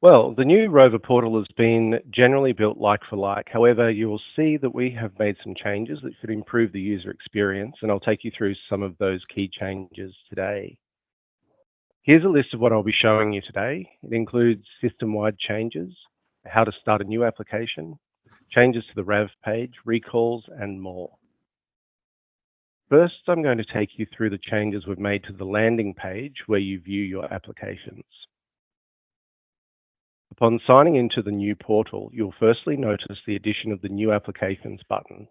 Well, the new Rover portal has been generally built like for like. However, you will see that we have made some changes that should improve the user experience, and I'll take you through some of those key changes today. Here's a list of what I'll be showing you today. It includes system-wide changes, how to start a new application, changes to the RAV page, recalls, and more. First, I'm going to take you through the changes we've made to the landing page where you view your applications. Upon signing into the new portal, you'll firstly notice the addition of the New Applications button,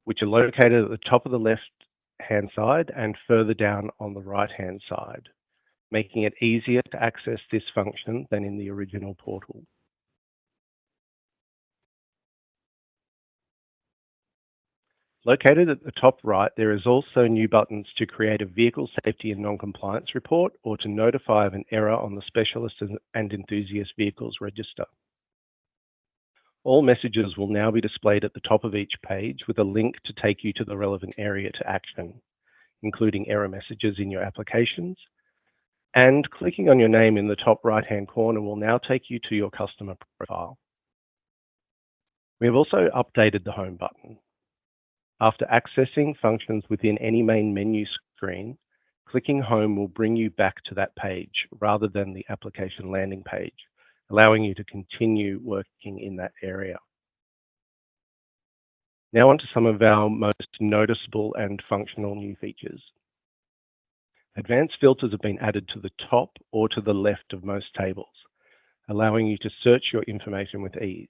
which are located at the top of the left-hand side and further down on the right-hand side, making it easier to access this function than in the original portal. Located at the top right, there is also new buttons to create a vehicle safety and non-compliance report or to notify of an error on the specialist and enthusiast vehicles register. All messages will now be displayed at the top of each page with a link to take you to the relevant area to action, including error messages in your applications. And clicking on your name in the top right-hand corner will now take you to your customer profile. We have also updated the home button. After accessing functions within any main menu screen, clicking home will bring you back to that page rather than the application landing page, allowing you to continue working in that area. Now on to some of our most noticeable and functional new features. Advanced filters have been added to the top or to the left of most tables, allowing you to search your information with ease.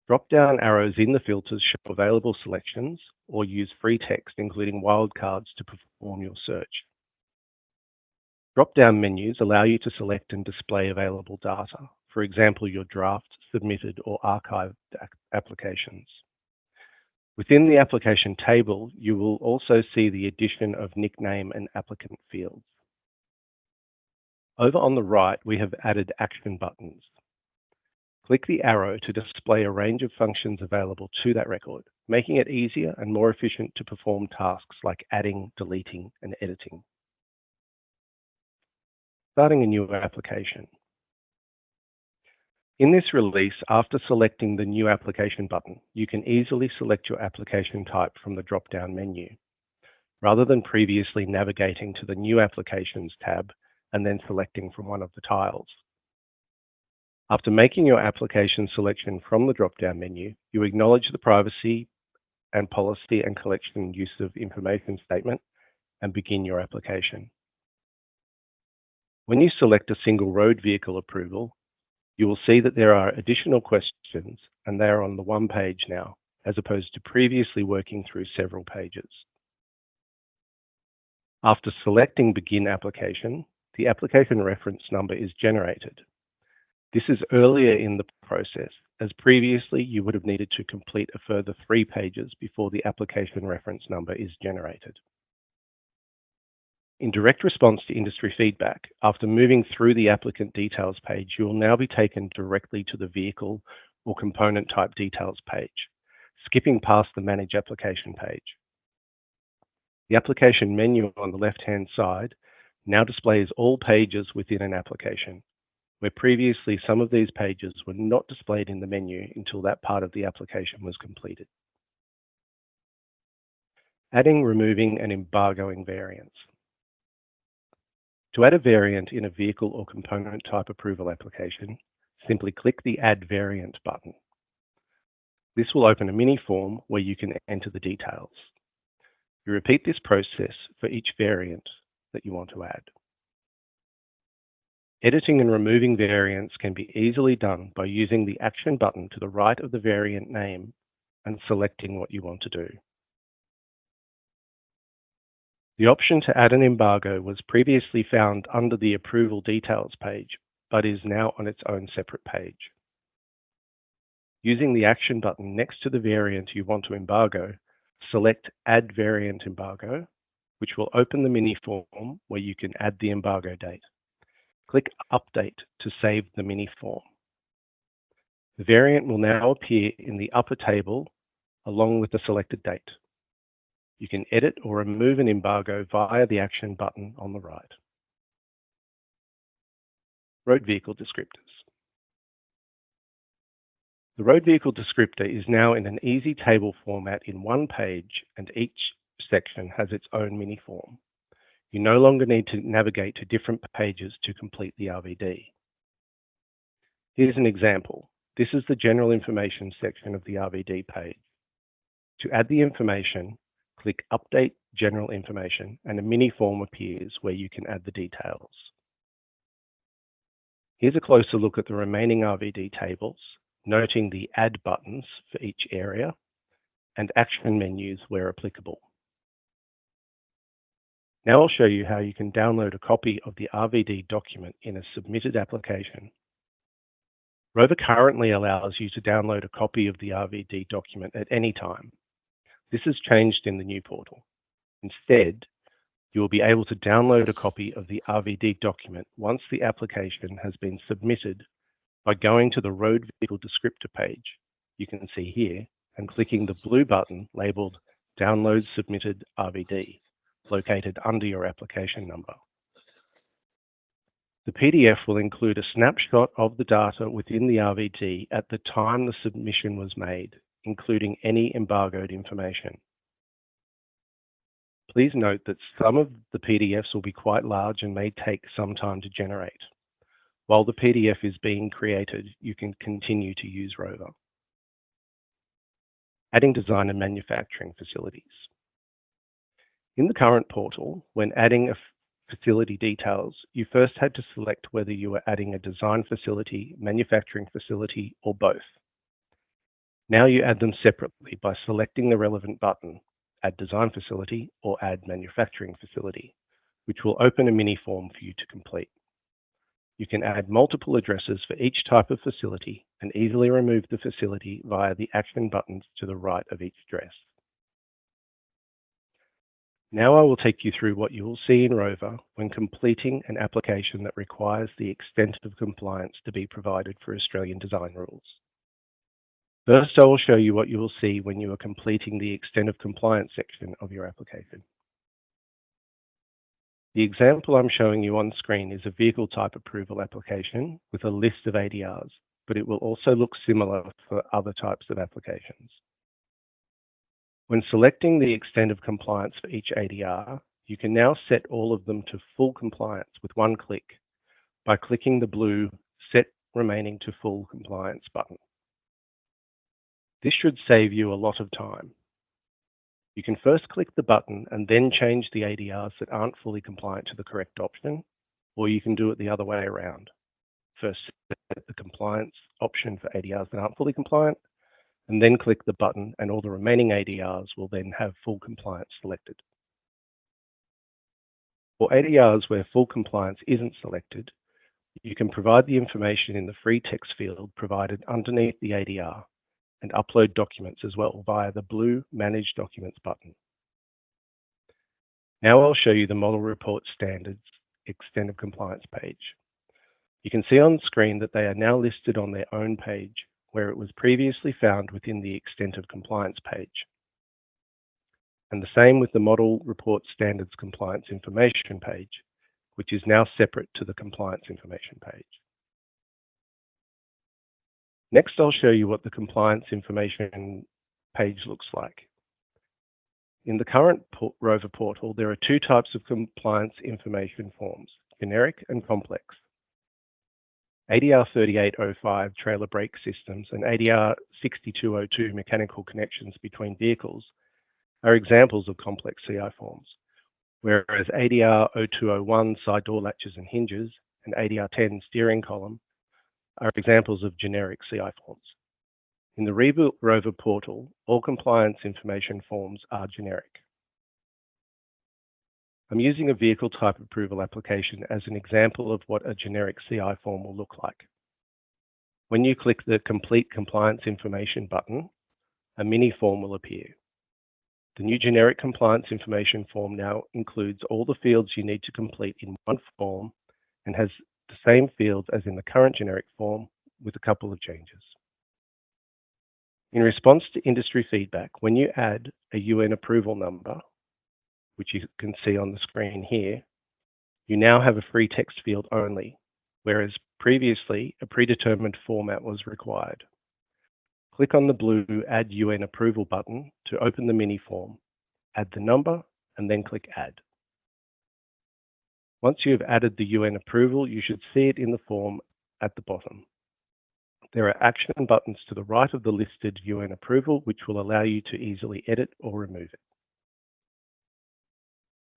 Drop-down arrows in the filters show available selections or use free text, including wildcards, to perform your search. Drop-down menus allow you to select and display available data, for example, your draft, submitted, or archived applications. Within the application table, you will also see the addition of nickname and applicant fields. Over on the right, we have added action buttons. Click the arrow to display a range of functions available to that record, making it easier and more efficient to perform tasks like adding, deleting, and editing. Starting a new application. In this release, after selecting the New Application button, you can easily select your application type from the drop-down menu, rather than previously navigating to the New Applications tab and then selecting from one of the tiles. After making your application selection from the drop-down menu, you acknowledge the privacy and policy and collection use of information statement and begin your application. When you select a single road vehicle approval, you will see that there are additional questions and they are on the one page now, as opposed to previously working through several pages. After selecting Begin Application, the application reference number is generated. This is earlier in the process, as previously you would have needed to complete a further 3 pages before the application reference number is generated. In direct response to industry feedback, after moving through the applicant details page, you will now be taken directly to the vehicle or component type details page, skipping past the Manage Application page. The application menu on the left-hand side now displays all pages within an application, where previously some of these pages were not displayed in the menu until that part of the application was completed. Adding, removing, and embargoing variants. To add a variant in a vehicle or component type approval application, simply click the Add Variant button. This will open a mini form where you can enter the details. You repeat this process for each variant that you want to add. Editing and removing variants can be easily done by using the Action button to the right of the variant name and selecting what you want to do. The option to add an embargo was previously found under the Approval Details page, but is now on its own separate page. Using the Action button next to the variant you want to embargo, select Add Variant Embargo, which will open the mini form where you can add the embargo date. Click Update to save the mini form. The variant will now appear in the upper table along with the selected date. You can edit or remove an embargo via the Action button on the right. Road vehicle descriptors. The road vehicle descriptor is now in an easy table format in one page, and each section has its own mini form. You no longer need to navigate to different pages to complete the RVD. Here's an example. This is the general information section of the RVD page. To add the information, click Update General Information, and a mini form appears where you can add the details. Here's a closer look at the remaining RVD tables, noting the Add buttons for each area and action menus where applicable. Now I'll show you how you can download a copy of the RVD document in a submitted application. ROVER currently allows you to download a copy of the RVD document at any time. This has changed in the new portal. Instead, you will be able to download a copy of the RVD document once the application has been submitted by going to the road vehicle descriptor page you can see here and clicking the blue button labeled Download Submitted RVD, located under your application number. The PDF will include a snapshot of the data within the RVD at the time the submission was made, including any embargoed information. Please note that some of the PDFs will be quite large and may take some time to generate. While the PDF is being created, you can continue to use ROVER. Adding design and manufacturing facilities. In the current portal, when adding a facility details, you first had to select whether you were adding a design facility, manufacturing facility, or both. Now you add them separately by selecting the relevant button, Add Design Facility or Add Manufacturing Facility, which will open a mini form for you to complete. You can add multiple addresses for each type of facility and easily remove the facility via the action buttons to the right of each address. Now I will take you through what you will see in ROVER when completing an application that requires the extent of compliance to be provided for Australian design rules. First, I will show you what you will see when you are completing the extent of compliance section of your application. The example I'm showing you on screen is a vehicle type approval application with a list of ADRs, but it will also look similar for other types of applications. When selecting the extent of compliance for each ADR, you can now set all of them to full compliance with one click by clicking the blue Set Remaining to Full Compliance button. This should save you a lot of time. You can first click the button and then change the ADRs that aren't fully compliant to the correct option, or you can do it the other way around. First set the compliance option for ADRs that aren't fully compliant, and then click the button and all the remaining ADRs will then have full compliance selected. For ADRs where full compliance isn't selected, you can provide the information in the free text field provided underneath the ADR and upload documents as well via the blue Manage Documents button. Now I'll show you the Model Report Standards Extent of Compliance page. You can see on screen that they are now listed on their own page, where it was previously found within the Extent of Compliance page. And the same with the Model Report Standards Compliance Information page, which is now separate to the Compliance Information page. Next, I'll show you what the Compliance Information page looks like. In the current ROVER portal, there are two types of compliance information forms, generic and complex. ADR 3805 trailer brake systems and ADR 6202 mechanical connections between vehicles are examples of complex CI forms, whereas ADR 0201 side door latches and hinges and ADR 10 steering column are examples of generic CI forms. In the rebuilt ROVER portal, all compliance information forms are generic. I'm using a vehicle type approval application as an example of what a generic CI form will look like. When you click the Complete Compliance Information button, a mini form will appear. The new generic compliance information form now includes all the fields you need to complete in one form and has the same fields as in the current generic form with a couple of changes. In response to industry feedback, when you add a UN approval number, which you can see on the screen here, you now have a free text field only, whereas Previously, a predetermined format was required. Click on the blue Add UN Approval button to open the mini form, add the number, and then click Add. Once you have added the UN approval, you should see it in the form at the bottom. There are action buttons to the right of the listed UN approval, which will allow you to easily edit or remove it.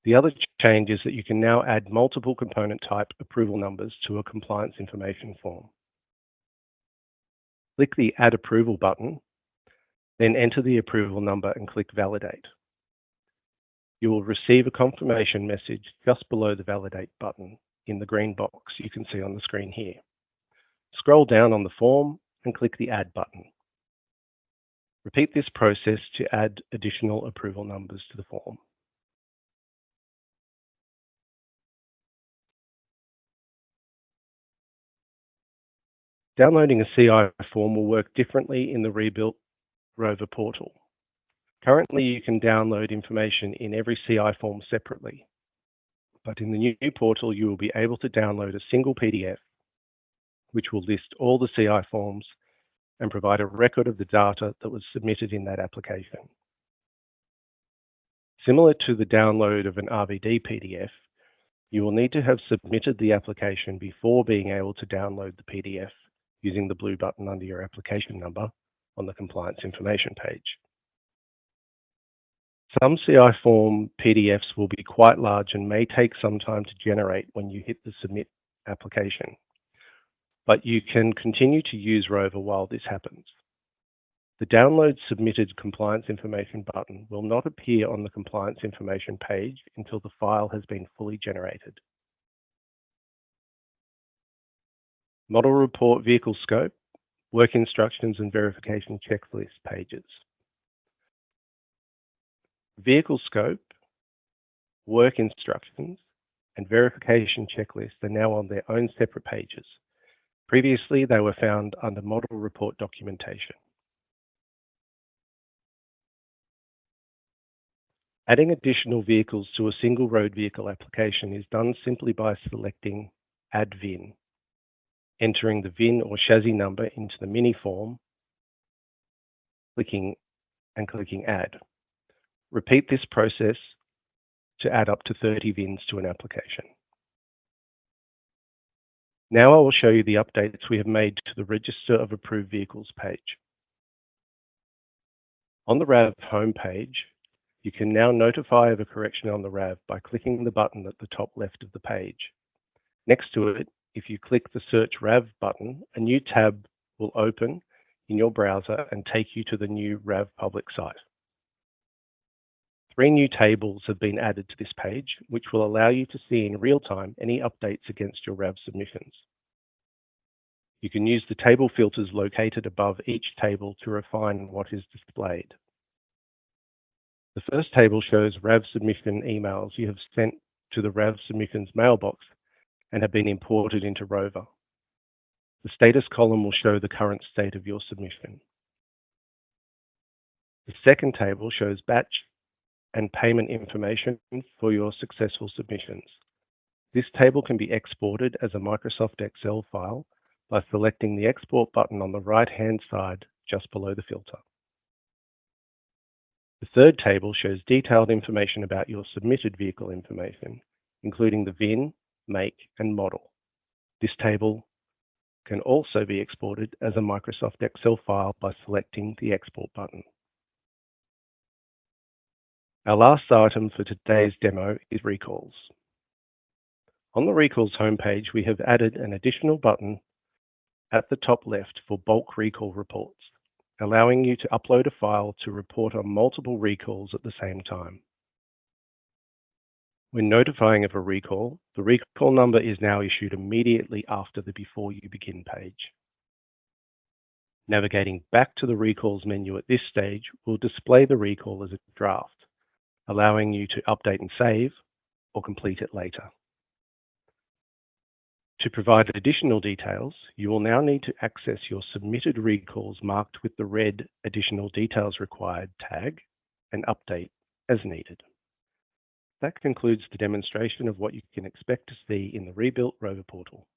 The other change is that you can now add multiple component type approval numbers to a compliance information form. Click the Add Approval button, then enter the approval number and click Validate. You will receive a confirmation message just below the Validate button in the green box you can see on the screen here. Scroll down on the form and click the Add button. Repeat this process to add additional approval numbers to the form. Downloading a CI form will work differently in the rebuilt ROVER portal. Currently, you can download information in every CI form separately, but in the new portal, you will be able to download a single PDF, which will list all the CI forms and provide a record of the data that was submitted in that application. Similar to the download of an RVD PDF, you will need to have submitted the application before being able to download the PDF using the blue button under your application number on the compliance information page. Some CI form PDFs will be quite large and may take some time to generate when you hit the submit application, but you can continue to use ROVER while this happens. The Download Submitted Compliance Information button will not appear on the compliance information page until the file has been fully generated. Model Report Vehicle Scope, Work Instructions and Verification Checklist pages. Vehicle Scope, Work Instructions, and Verification Checklist are now on their own separate pages. Previously, they were found under Model Report Documentation. Adding additional vehicles to a single road vehicle application is done simply by selecting Add VIN, entering the VIN or chassis number into the mini form, clicking Add. Repeat this process to add up to 30 VINs to an application. Now I will show you the updates we have made to the Register of Approved Vehicles page. On the RAV homepage, you can now notify of a correction on the RAV by clicking the button at the top left of the page. Next to it, if you click the Search RAV button, a new tab will open in your browser and take you to the new RAV public site. 3 new tables have been added to this page, which will allow you to see in real time any updates against your RAV submissions. You can use the table filters located above each table to refine what is displayed. The first table shows RAV submission emails you have sent to the RAV submissions mailbox and have been imported into ROVER. The status column will show the current state of your submission. The second table shows batch and payment information for your successful submissions. This table can be exported as a Microsoft Excel file by selecting the Export button on the right-hand side just below the filter. The third table shows detailed information about your submitted vehicle information, including the VIN, make, and model. This table can also be exported as a Microsoft Excel file by selecting the Export button. Our last item for today's demo is recalls. On the recalls homepage, we have added an additional button at the top left for bulk recall reports, allowing you to upload a file to report on multiple recalls at the same time. When notifying of a recall, the recall number is now issued immediately after the Before You Begin page. Navigating back to the recalls menu at this stage will display the recall as a draft, allowing you to update and save or complete it later. To provide additional details, you will now need to access your submitted recalls marked with the red Additional Details Required tag and update as needed. That concludes the demonstration of what you can expect to see in the rebuilt ROVER portal.